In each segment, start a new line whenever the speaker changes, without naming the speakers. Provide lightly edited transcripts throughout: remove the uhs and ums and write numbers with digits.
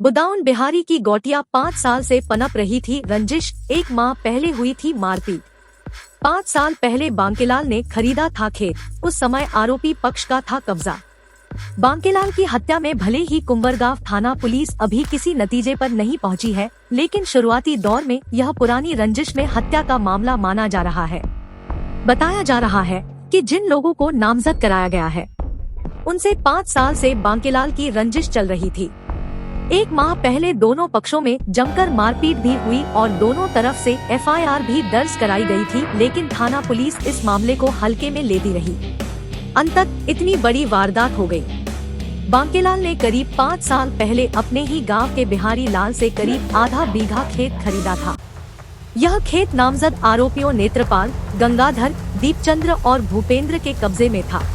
बुदाऊन बिहारी की गोटिया 5 साल से पनप रही थी रंजिश, 1 माह पहले हुई थी मारपीट। 5 साल पहले बांकेलाल ने खरीदा था खेत, उस समय आरोपी पक्ष का था कब्जा। बांकेलाल की हत्या में भले ही कुंवरगांव थाना पुलिस अभी किसी नतीजे पर नहीं पहुंची है, लेकिन शुरुआती दौर में यह पुरानी रंजिश में हत्या का मामला माना जा रहा है। बताया जा रहा है कि जिन लोगों को नामजद कराया गया है, उनसे 5 साल से बांकेलाल की रंजिश चल रही थी। 1 माह पहले दोनों पक्षों में जमकर मारपीट भी हुई और दोनों तरफ से एफआईआर भी दर्ज कराई गई थी, लेकिन थाना पुलिस इस मामले को हल्के में लेती रही। अंततः इतनी बड़ी वारदात हो गई। बांकेलाल ने करीब 5 साल पहले अपने ही गांव के बिहारी लाल से करीब आधा बीघा खेत खरीदा था। यह खेत नामजद आरोपियों नेत्रपाल, गंगाधर, दीपचंद्र और भूपेंद्र के कब्जे में था।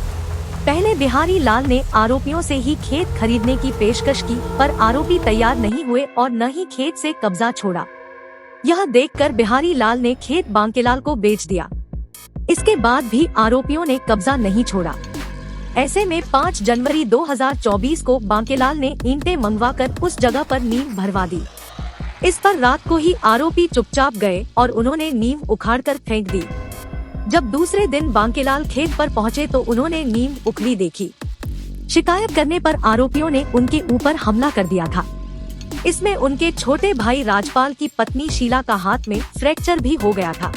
पहले बिहारी लाल ने आरोपियों से ही खेत खरीदने की पेशकश की, पर आरोपी तैयार नहीं हुए और न ही खेत से कब्जा छोड़ा। यह देखकर बिहारी लाल ने खेत बांकेलाल को बेच दिया। इसके बाद भी आरोपियों ने कब्जा नहीं छोड़ा। ऐसे में 5 जनवरी 2024 को बांकेलाल ने ईंटें मंगवाकर उस जगह पर नींव भरवा दी। इस पर रात को ही आरोपी चुपचाप गए और उन्होंने नींव उखाड़कर फेंक दी। जब दूसरे दिन बांकेलाल खेत पर पहुंचे तो उन्होंने नींव उखड़ी देखी। शिकायत करने पर आरोपियों ने उनके ऊपर हमला कर दिया था। इसमें उनके छोटे भाई राजपाल की पत्नी शीला का हाथ में फ्रैक्चर भी हो गया था।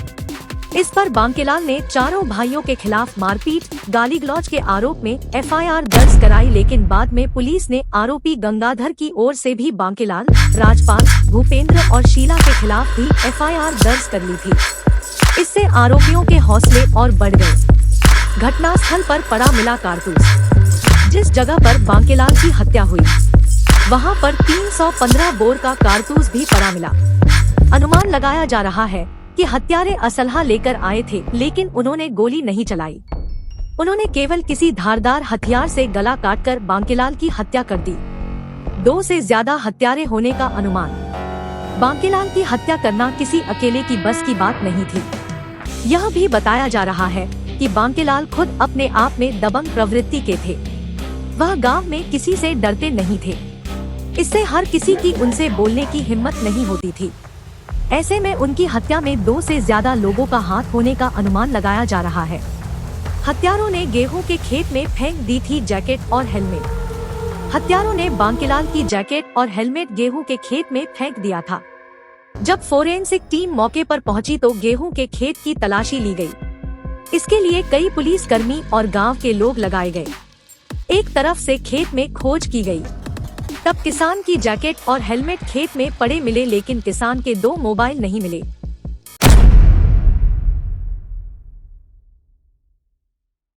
इस पर बांकेलाल ने चारों भाइयों के खिलाफ मारपीट, गाली गलौज के आरोप में एफआईआर दर्ज कराई, लेकिन बाद में पुलिस ने आरोपी गंगाधर की ओर से भी बांकेलाल, राजपाल, भूपेंद्र और शीला के खिलाफ भी एफआईआर दर्ज कर ली थी। इससे आरोपियों के हौसले और बढ़ गए। घटनास्थल पर पड़ा मिला कारतूस। जिस जगह पर बांकेलाल की हत्या हुई, वहां पर 315 बोर का कारतूस भी पड़ा मिला। अनुमान लगाया जा रहा है कि हत्यारे असलहा लेकर आए थे, लेकिन उन्होंने गोली नहीं चलाई। उन्होंने केवल किसी धारदार हथियार से गला काटकर बांकेलाल की हत्या कर दी। 2 से ज्यादा हत्यारे होने का अनुमान। बांकेलाल की हत्या करना किसी अकेले की बस की बात नहीं थी। यह भी बताया जा रहा है कि बांकेलाल खुद अपने आप में दबंग प्रवृत्ति के थे। वह गांव में किसी से डरते नहीं थे। इससे हर किसी की उनसे बोलने की हिम्मत नहीं होती थी। ऐसे में उनकी हत्या में 2 से ज्यादा लोगों का हाथ होने का अनुमान लगाया जा रहा है। हत्यारों ने गेहूं के खेत में फेंक दी थी जैकेट और हेलमेट। हत्यारों ने बांकेलाल की जैकेट और हेलमेट गेहूं के खेत में फेंक दिया था। जब फोरेंसिक टीम मौके पर पहुंची तो गेहूं के खेत की तलाशी ली गई। इसके लिए कई पुलिसकर्मी और गांव के लोग लगाए गए। एक तरफ से खेत में खोज की गई। तब किसान की जैकेट और हेलमेट खेत में पड़े मिले, लेकिन किसान के 2 मोबाइल नहीं मिले।